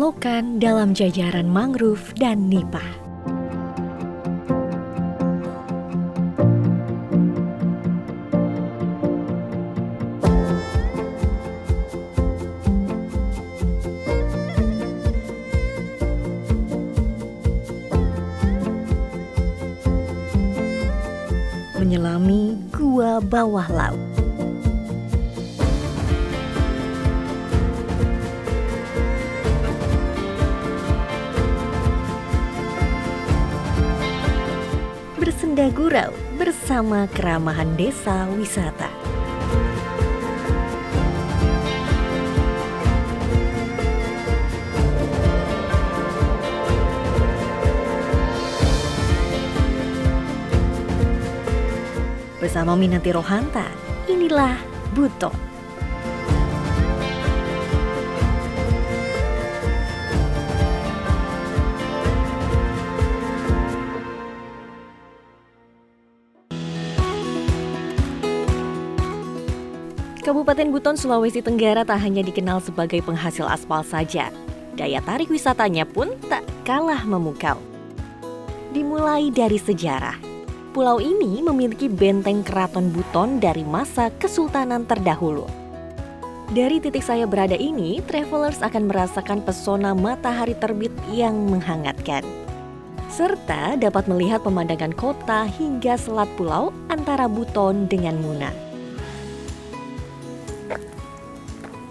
Lokan dalam jajaran mangrove dan nipah. Menyelami gua bawah laut. Bersenda gurau bersama keramahan desa wisata. Bersama Minanti Rohanta, inilah Buton. Kabupaten Buton, Sulawesi Tenggara tak hanya dikenal sebagai penghasil aspal saja. Daya tarik wisatanya pun tak kalah memukau. Dimulai dari sejarah. Pulau ini memiliki benteng keraton Buton dari masa Kesultanan terdahulu. Dari titik saya berada ini, travelers akan merasakan pesona matahari terbit yang menghangatkan. Serta dapat melihat pemandangan kota hingga selat pulau antara Buton dengan Muna.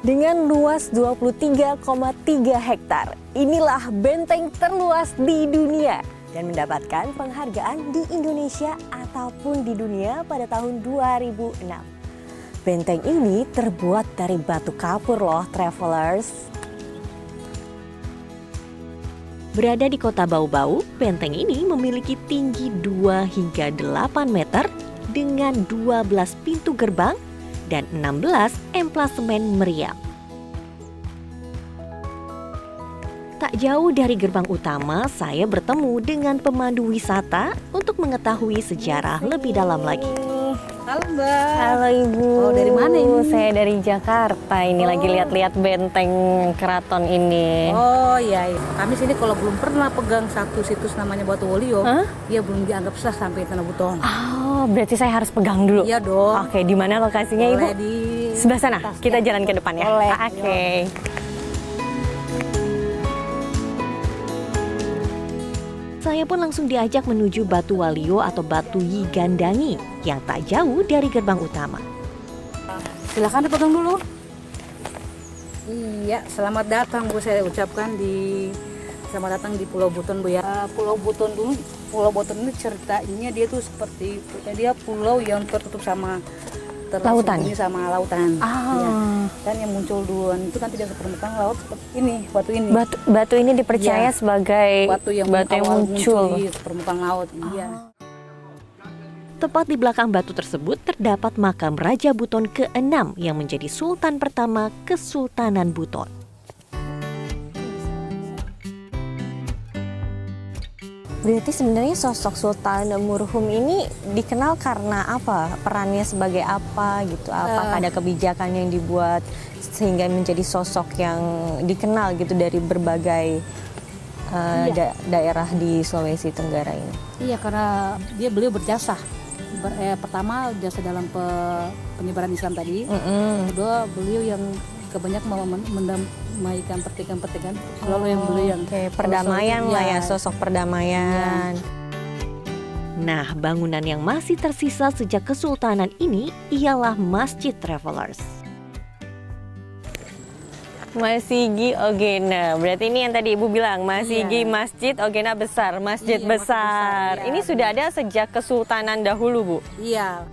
Dengan luas 23,3 hektar, inilah benteng terluas di dunia dan mendapatkan penghargaan di Indonesia ataupun di dunia pada tahun 2006. Benteng ini terbuat dari batu kapur loh, travelers. Berada di kota Bau-Bau, benteng ini memiliki tinggi 2 hingga 8 meter dengan 12 pintu gerbang dan 16 emplasemen meriam. Tak jauh dari gerbang utama, saya bertemu dengan pemandu wisata untuk mengetahui sejarah lebih dalam lagi. Halo Mbak. Halo Ibu. Oh, dari mana ini? Saya dari Jakarta. Ini lagi lihat-lihat benteng keraton ini. Oh iya, kami sini kalau belum pernah pegang satu situs namanya Batu Wolio, dia belum dianggap sah sampai Tanah Buton. Oh, berarti saya harus pegang dulu. Iya dong. Oke, di mana lokasinya Ibu? Boleh di sebelah sana. atasnya. Kita jalan ke depan ya. Boleh. Oke. Saya pun langsung diajak menuju Batu Walio atau Batu Yigandangi yang tak jauh dari gerbang utama. Silakan dipegang dulu. Iya, selamat datang Bu, saya ucapkan selamat datang di Pulau Buton Bu ya. Pulau Buton dulu, Pulau Buton ini ceritanya dia tuh seperti dia pulau yang tertutup sama lautan. Ini sama lautan. Ya. Dan yang muncul duluan itu kan tidak permukaan laut seperti ini, batu ini. Batu ini dipercaya sebagai batu yang muncul di permukaan laut. Iya. Tepat di belakang batu tersebut terdapat makam Raja Buton ke-6 yang menjadi sultan pertama Kesultanan Buton. Berarti sebenarnya sosok Sultan Murhum ini dikenal karena apa? Perannya sebagai apa gitu? Apakah ada kebijakan yang dibuat sehingga menjadi sosok yang dikenal gitu dari berbagai daerah di Sulawesi Tenggara ini? Iya, karena beliau berjasa. Pertama jasa dalam penyebaran Islam tadi. Kedua beliau yang kebanyakan mendamaikan pertikaian selalu yang beliau yang perdamaian lah ya, sosok perdamaian. Nah, bangunan yang masih tersisa sejak Kesultanan ini ialah Masjid Travelers. Masigi Ogena, berarti ini yang tadi Ibu bilang, Masigi Masjid Ogena besar, masjid besar. Masjid besar, ini sudah ada sejak Kesultanan dahulu, Bu? Iya,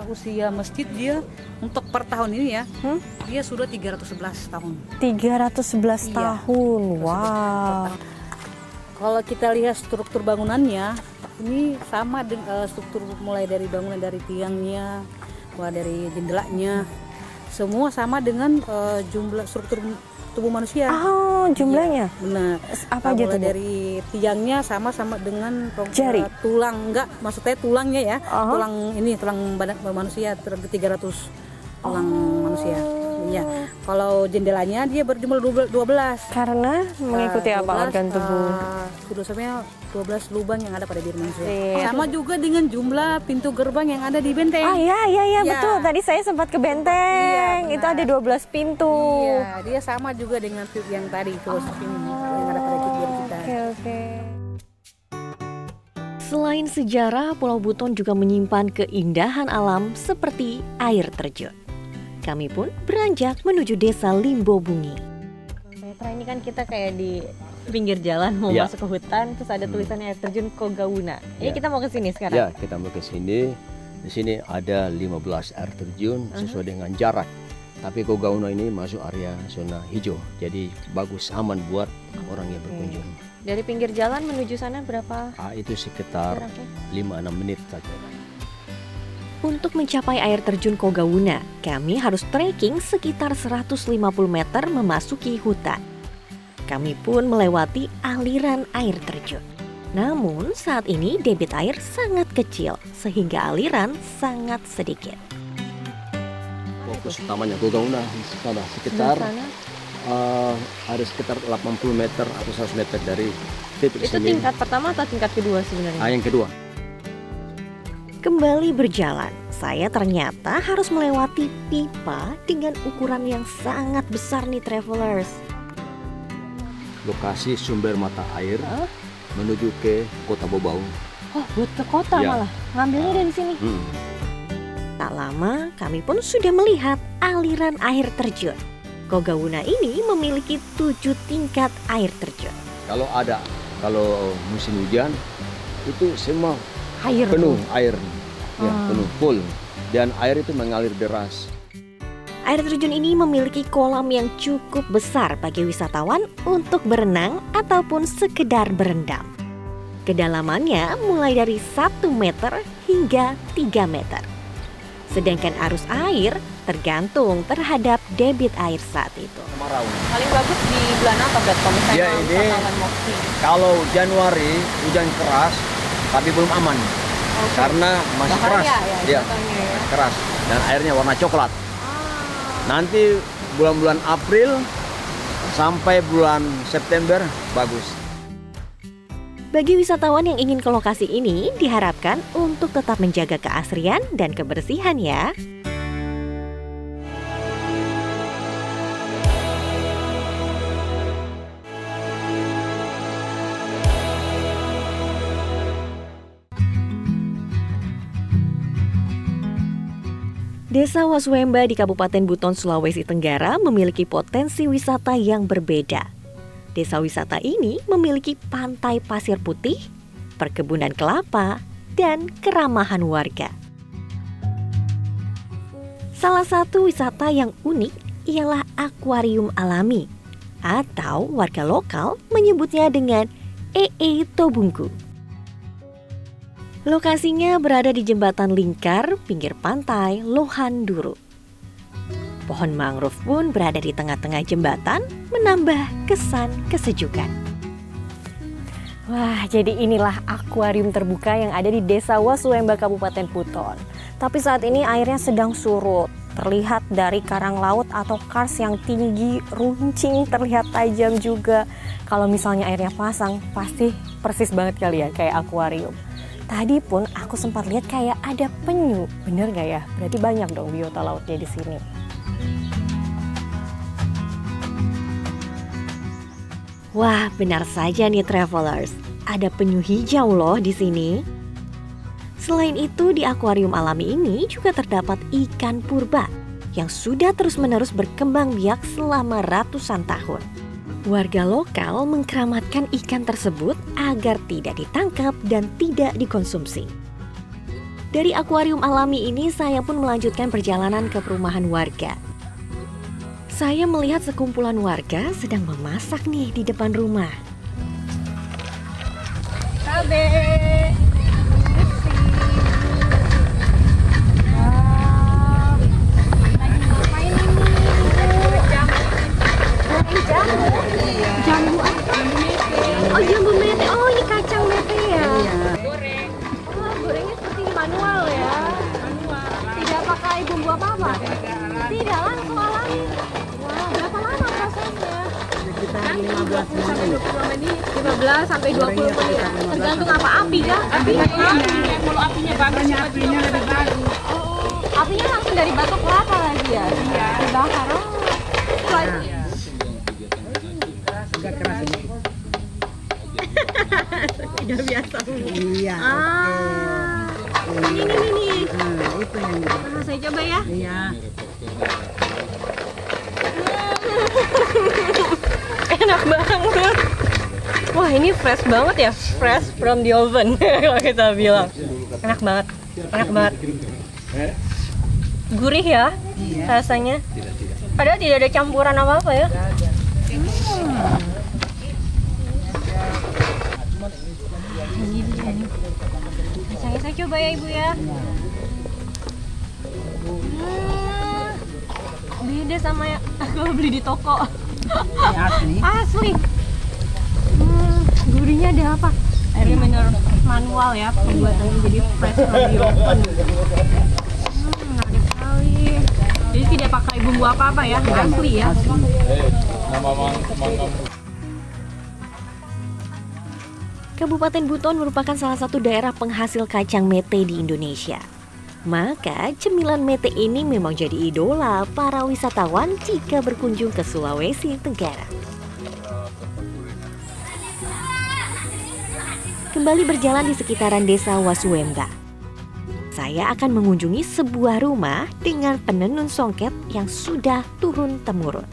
usia masjid dia untuk per tahun ini ya, dia sudah 311 tahun. 311 tahun, wow. Kalau kita lihat struktur bangunannya, ini sama dengan struktur mulai dari bangunan dari tiangnya, mulai dari jendelanya. Semua sama dengan jumlah struktur tubuh manusia. Oh, jumlahnya? Ya, benar. Apa aja tuh? Dari tiangnya sama-sama dengan jari, tulang, enggak, maksudnya tulangnya ya. Tulang ini tulang badan manusia 300 tulang manusia. Iya. Kalau jendelanya dia berjumlah 12. Karena mengikuti apa organ tubuh? Filosofnya 12 lubang yang ada pada diri manusia. Iya. Sama juga dengan jumlah pintu gerbang yang ada di benteng. Ah iya Iya. betul. Tadi saya sempat ke benteng. Iya, Itu ada 12 pintu. Iya, dia sama juga dengan yang tadi filosofi ini yang ada pada diri kita. Oke. Selain sejarah, Pulau Buton juga menyimpan keindahan alam seperti air terjun. Kami pun beranjak menuju desa Limbobungi. Petra, ini kan kita kayak di pinggir jalan mau Ya. masuk ke hutan, terus ada tulisannya air terjun Kogauna. Ini Ya. kita mau ke sini sekarang. Ya, kita mau ke sini. Di sini ada 15 air terjun sesuai dengan jarak. Tapi Kogauna ini masuk area zona hijau. Jadi bagus, aman buat orang yang berkunjung. Dari pinggir jalan menuju sana berapa Itu sekitar jaraknya? 5-6 menit saja. Untuk mencapai air terjun Kogauna, kami harus trekking sekitar 150 meter memasuki hutan. Kami pun melewati aliran air terjun. Namun saat ini debit air sangat kecil sehingga aliran sangat sedikit. Fokus utamanya Kogauna sana sekitar ada sekitar 80 meter atau 100 meter dari titik Itu sini. tingkat pertama atau tingkat kedua sebenarnya? Yang kedua. Kembali berjalan, saya ternyata harus melewati pipa dengan ukuran yang sangat besar nih travelers. Lokasi sumber mata air menuju ke Kota Bobau. Oh, buat ke kota Ya. malah. Ngambilnya dari sini. Tak lama kami pun sudah melihat aliran air terjun. Kogauna ini memiliki 7 tingkat air terjun. Kalau musim hujan itu semua Air. penuh air, ya, penuh full, dan air itu mengalir deras. Air terjun ini memiliki kolam yang cukup besar bagi wisatawan untuk berenang ataupun sekedar berendam. Kedalamannya mulai dari 1 meter hingga 3 meter. Sedangkan arus air tergantung terhadap debit air saat itu. Kemarau. Paling bagus di bulan apa, Bet? Kalau misalnya Ya, ini- wisatawan mau ke sini? Kalau Januari hujan keras, tapi belum aman karena masih Bahaya keras, ya, ya, jatuhnya ya. keras, dan airnya warna coklat. Nanti bulan-bulan April sampai bulan September bagus. Bagi wisatawan yang ingin ke lokasi ini, diharapkan untuk tetap menjaga keasrian dan kebersihan ya. Desa Waswemba di Kabupaten Buton, Sulawesi Tenggara memiliki potensi wisata yang berbeda. Desa wisata ini memiliki pantai pasir putih, perkebunan kelapa, dan keramahan warga. Salah satu wisata yang unik ialah akuarium alami, atau warga lokal menyebutnya dengan Ee Tobungku. Lokasinya berada di jembatan lingkar pinggir pantai Lohanduru. Pohon mangrove pun berada di tengah-tengah jembatan, menambah kesan kesejukan. Wah, jadi inilah akuarium terbuka yang ada di Desa Waswemba, Kabupaten Buton. Tapi saat ini airnya sedang surut. Terlihat dari karang laut atau kars yang tinggi, runcing, terlihat tajam juga. Kalau misalnya airnya pasang, pasti persis banget kali ya, kayak akuarium. Tadi pun aku sempat lihat kayak ada penyu. Bener gak ya? Berarti banyak dong biota lautnya di sini. Wah, benar saja nih travelers. Ada penyu hijau loh di sini. Selain itu, di akuarium alami ini juga terdapat ikan purba yang sudah terus-menerus berkembang biak selama ratusan tahun. Warga lokal mengkeramatkan ikan tersebut agar tidak ditangkap dan tidak dikonsumsi. Dari akuarium alami ini, saya pun melanjutkan perjalanan ke perumahan warga. Saya melihat sekumpulan warga sedang memasak nih di depan rumah. Cabe. Oh, jambu mete. Oh, ini kacang mete ya. Goreng. Oh, gorengnya seperti manual ya. Manual. Tidak pakai bumbu apa-apa. Tidak, langsung alami. 15 sampai 20 menit. Tergantung apa api kah? Kalau apinya bagus apinya lebih bagus. Apinya langsung dari batok kelapa lagi ya? Iya. Dibakar. Agak keras ini. Tidak biasa. Iya. Ini. Itu yang Saya coba ya. iya. Enak banget. Wah, ini fresh banget ya, fresh from the oven kalau kita bilang. Enak banget, enak banget. Gurih ya rasanya. Padahal tidak ada campuran apa-apa ya. Ini dia nih. Saya coba ya Ibu ya. Beda sama ya kalau beli di toko. Asli. Gurihnya ada apa? Ini bener manual ya pembuatannya, jadi fresh from the oven. Ada sekali. Jadi tidak pakai bumbu apa-apa ya, asli ya. Kabupaten Buton merupakan salah satu daerah penghasil kacang mete di Indonesia. Maka cemilan mete ini memang jadi idola para wisatawan jika berkunjung ke Sulawesi Tenggara. Kembali berjalan di sekitaran desa Wasuwemba. Saya akan mengunjungi sebuah rumah dengan penenun songket yang sudah turun-temurun.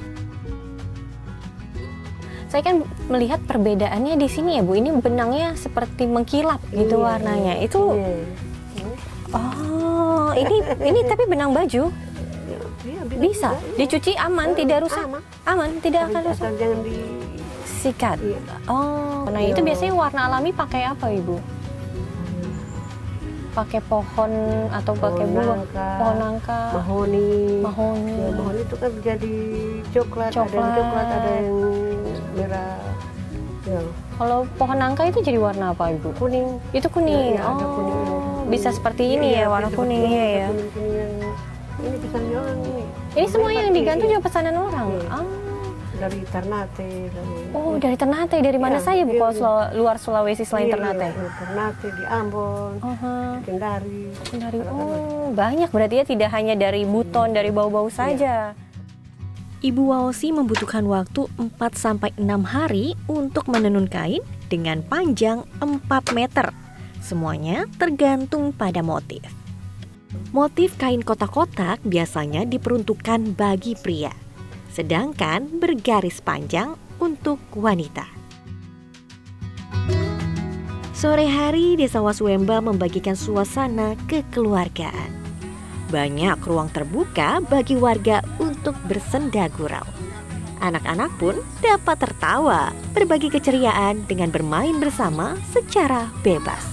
Saya kan melihat perbedaannya di sini ya Bu, ini benangnya seperti mengkilap gitu warnanya. Itu oh, ini tapi benang baju. Bisa dicuci aman, tidak rusak. Aman, tidak akan rusak. Jangan Sikat. Oh, nah itu biasanya warna alami pakai apa Ibu? Pakai pohon atau pakai buah? Pohon nangka. mahoni. Mahoni. Ya, mahoni itu kan jadi coklat, ada yang coklat, ada yang merah. Ya. Kalau pohon nangka itu jadi warna apa Ibu? Kuning. Itu kuning. Ya, ada kuning. Bisa seperti ini ya warna kuningnya ya. Kuning yang ini pesanan orang ini. Ini semua yang digantung juga pesanan orang. Dari Ternate. Oh, dari Ternate. Dari mana saja Bu? Kalau luar Sulawesi selain Ternate? Ternate, di Ambon, Kendari. Dari banyak berarti ya, tidak hanya dari Buton, dari bau-bau saja. Ibu Waosi membutuhkan waktu 4-6 hari untuk menenun kain dengan panjang 4 meter. Semuanya tergantung pada motif. Motif kain kotak-kotak biasanya diperuntukkan bagi pria, sedangkan bergaris panjang untuk wanita. Sore hari, Desa Wasuwemba membagikan suasana kekeluargaan. Banyak ruang terbuka bagi warga untuk bersenda gurau. Anak-anak pun dapat tertawa, berbagi keceriaan dengan bermain bersama secara bebas.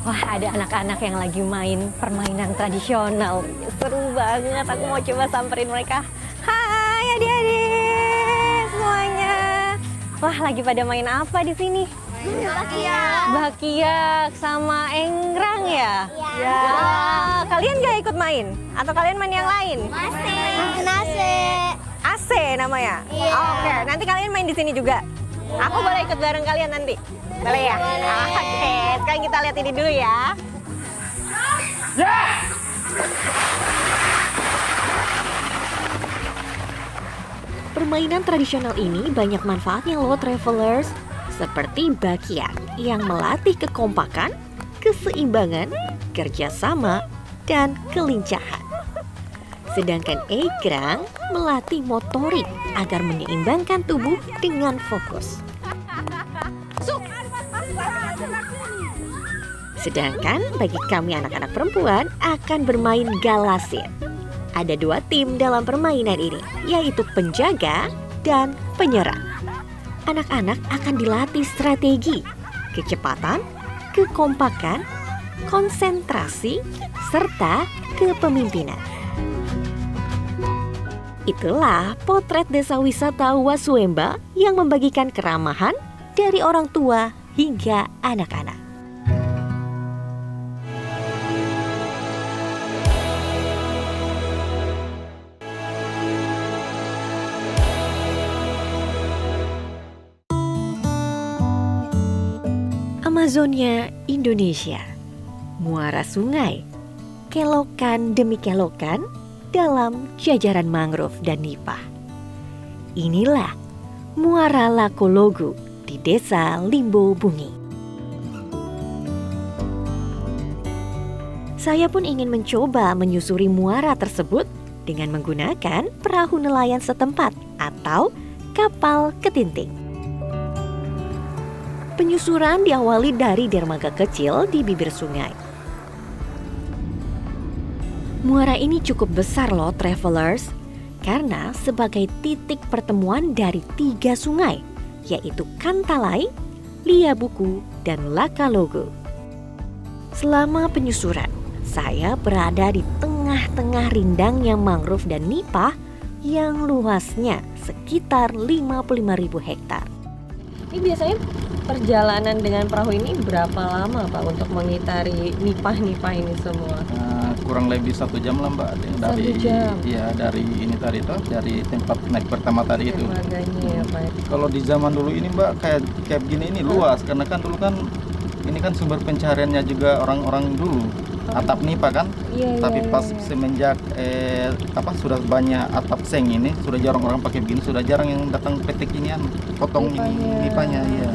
Wah, ada anak-anak yang lagi main permainan tradisional. Seru banget, aku mau coba samperin mereka. Hai adik-adik semuanya. Wah, lagi pada main apa di sini? Bakiak sama enggrang ya? Iya. Wah, kalian gak ikut main? Atau kalian main yang lain? AC namanya? Iya. Oke, nanti kalian main di sini juga. Aku boleh ikut bareng kalian nanti? Boleh ya? Oke, sekarang kita lihat ini dulu ya. Permainan tradisional ini banyak manfaatnya loh travelers, seperti bakiak yang melatih kekompakan, keseimbangan, kerjasama, dan kelincahan. Sedangkan egrang melatih motorik agar menyeimbangkan tubuh dengan fokus. Sedangkan bagi kami anak-anak perempuan akan bermain galasin. Ada 2 tim dalam permainan ini, yaitu penjaga dan penyerang. Anak-anak akan dilatih strategi, kecepatan, kekompakan, konsentrasi, serta kepemimpinan. Itulah potret desa wisata Wasuwemba yang membagikan keramahan dari orang tua hingga anak-anak. Amazonia, Indonesia. Muara sungai, kelokan demi kelokan dalam jajaran mangrove dan nipah. Inilah Muara Lakologu di Desa Limbo Bungi. Saya pun ingin mencoba menyusuri muara tersebut dengan menggunakan perahu nelayan setempat atau kapal ketinting. Penyusuran diawali dari dermaga kecil di bibir sungai. Muara ini cukup besar loh travelers, karena sebagai titik pertemuan dari 3 sungai, yaitu Kantalai, Liabuku, dan Lakalogo. Selama penyusuran, saya berada di tengah-tengah rindangnya mangrove dan nipah yang luasnya sekitar 55.000 hektar. Ini biasanya perjalanan dengan perahu ini berapa lama Pak untuk mengitari nipah-nipah ini semua? Kurang lebih 1 jam lah Mbak. Dari 1 jam? Iya, dari ini tadi tuh, dari tempat naik pertama tadi itu. Dermaganya ya Pak. Kalau di zaman dulu ini Mbak, kayak gini ini luas, karena kan dulu kan ini kan sumber pencahariannya juga orang-orang dulu. Atap nipah kan, Iya, tapi iya, pas iya. semenjak sudah banyak atap seng ini, sudah jarang orang pakai begini, sudah jarang yang datang petik inian, potong ini nipahnya, iya.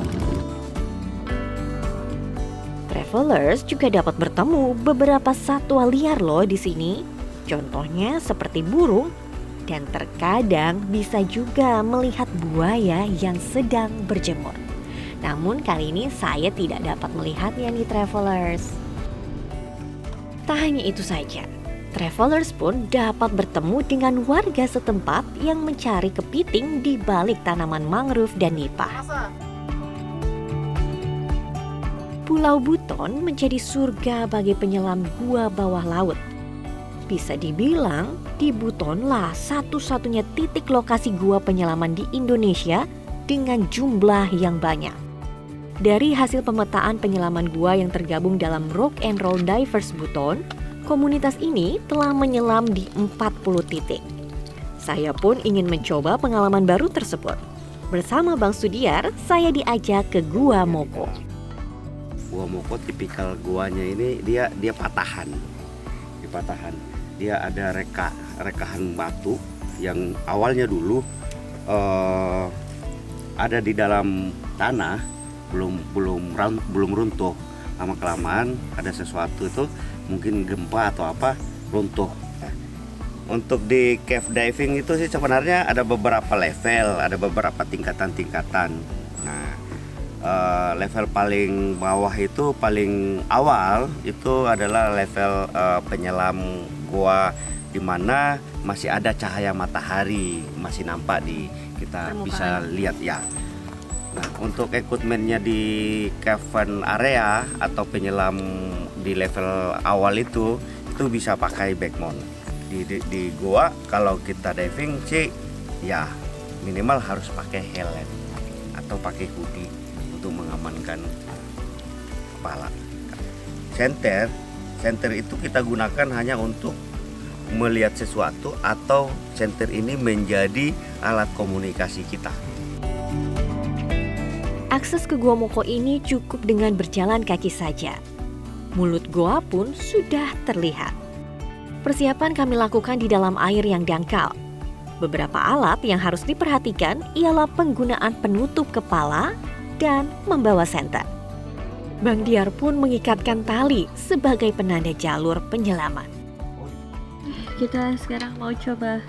Travelers juga dapat bertemu beberapa satwa liar loh di sini. Contohnya seperti burung, dan terkadang bisa juga melihat buaya yang sedang berjemur. Namun kali ini saya tidak dapat melihatnya nih travelers. Tak hanya itu saja, travelers pun dapat bertemu dengan warga setempat yang mencari kepiting di balik tanaman mangrove dan nipah. Pulau Buton menjadi surga bagi penyelam gua bawah laut. Bisa dibilang, di Butonlah satu-satunya titik lokasi gua penyelaman di Indonesia dengan jumlah yang banyak. Dari hasil pemetaan penyelaman gua yang tergabung dalam Rock and Roll Divers Buton, komunitas ini telah menyelam di 40 titik. Saya pun ingin mencoba pengalaman baru tersebut. Bersama Bang Sudiar, saya diajak ke Gua Moko. Gua Moko tipikal guanya ini dia patahan. Di patahan. Dia ada rekahan batu yang awalnya dulu ada di dalam tanah, belum runtuh. Lama kelamaan ada sesuatu itu mungkin gempa atau apa runtuh. Untuk di cave diving itu sih sebenarnya ada beberapa level, ada beberapa tingkatan-tingkatan. Nah, level paling bawah itu paling awal itu adalah level penyelam gua di mana masih ada cahaya matahari masih nampak kita bisa lihat ya. Nah, untuk equipmentnya di cavern area atau penyelam di level awal itu bisa pakai backmount. Di gua kalau kita diving sih ya minimal harus pakai helm atau pakai hoodie untuk mengamankan kepala. Senter itu kita gunakan hanya untuk melihat sesuatu atau senter ini menjadi alat komunikasi kita. Akses ke Gua Moko ini cukup dengan berjalan kaki saja. Mulut goa pun sudah terlihat. Persiapan kami lakukan di dalam air yang dangkal. Beberapa alat yang harus diperhatikan ialah penggunaan penutup kepala dan membawa senter. Bang Diar pun mengikatkan tali sebagai penanda jalur penyelaman. Kita sekarang mau coba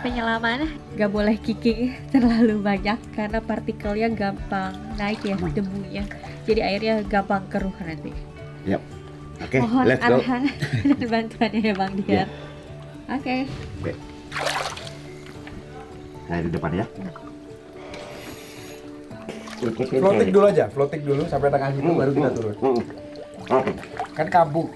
penyelaman. Gak boleh kicking terlalu banyak karena partikelnya gampang naik ya, debunya. Jadi airnya gampang keruh nanti. Yap. Oke, Mohon let's go. arahan dan bantuannya ya Bang Diar. Oke. Saya di depan ya. Floating dulu aja, floating dulu sampai tengah situ baru kita turun. Kan kabuk.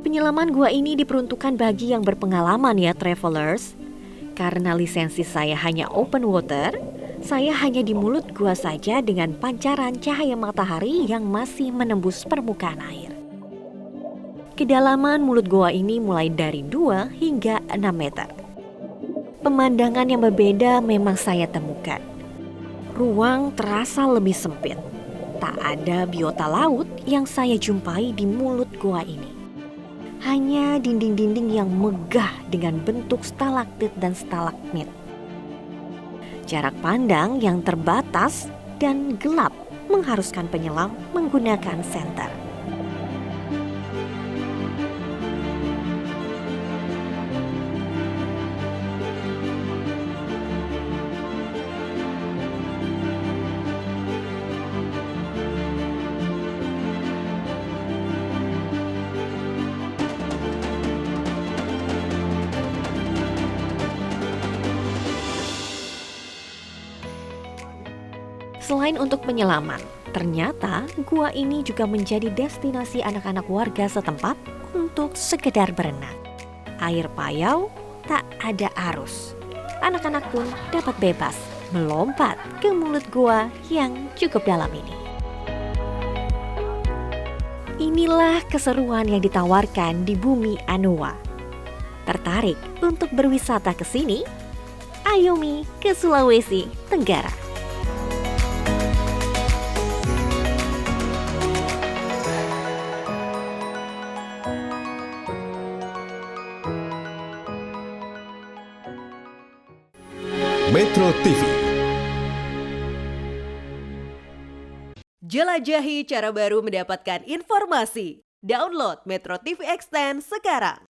Penyelaman gua ini diperuntukkan bagi yang berpengalaman ya travelers. Karena lisensi saya hanya open water, saya hanya di mulut gua saja dengan pancaran cahaya matahari yang masih menembus permukaan air. Kedalaman mulut goa ini mulai dari 2 hingga 6 meter. Pemandangan yang berbeda memang saya temukan. Ruang terasa lebih sempit. Tak ada biota laut yang saya jumpai di mulut gua ini. Hanya dinding-dinding yang megah dengan bentuk stalaktit dan stalagmit. Jarak pandang yang terbatas dan gelap mengharuskan penyelam menggunakan senter. Selain untuk penyelaman, ternyata gua ini juga menjadi destinasi anak-anak warga setempat untuk sekedar berenang. Air payau, tak ada arus. Anak-anak pun dapat bebas melompat ke mulut gua yang cukup dalam ini. Inilah keseruan yang ditawarkan di bumi Anoa. Tertarik untuk berwisata ke sini? Ayo Mi ke Sulawesi Tenggara. Metro TV. Jelajahi cara baru mendapatkan informasi. Download Metro TV Extend sekarang.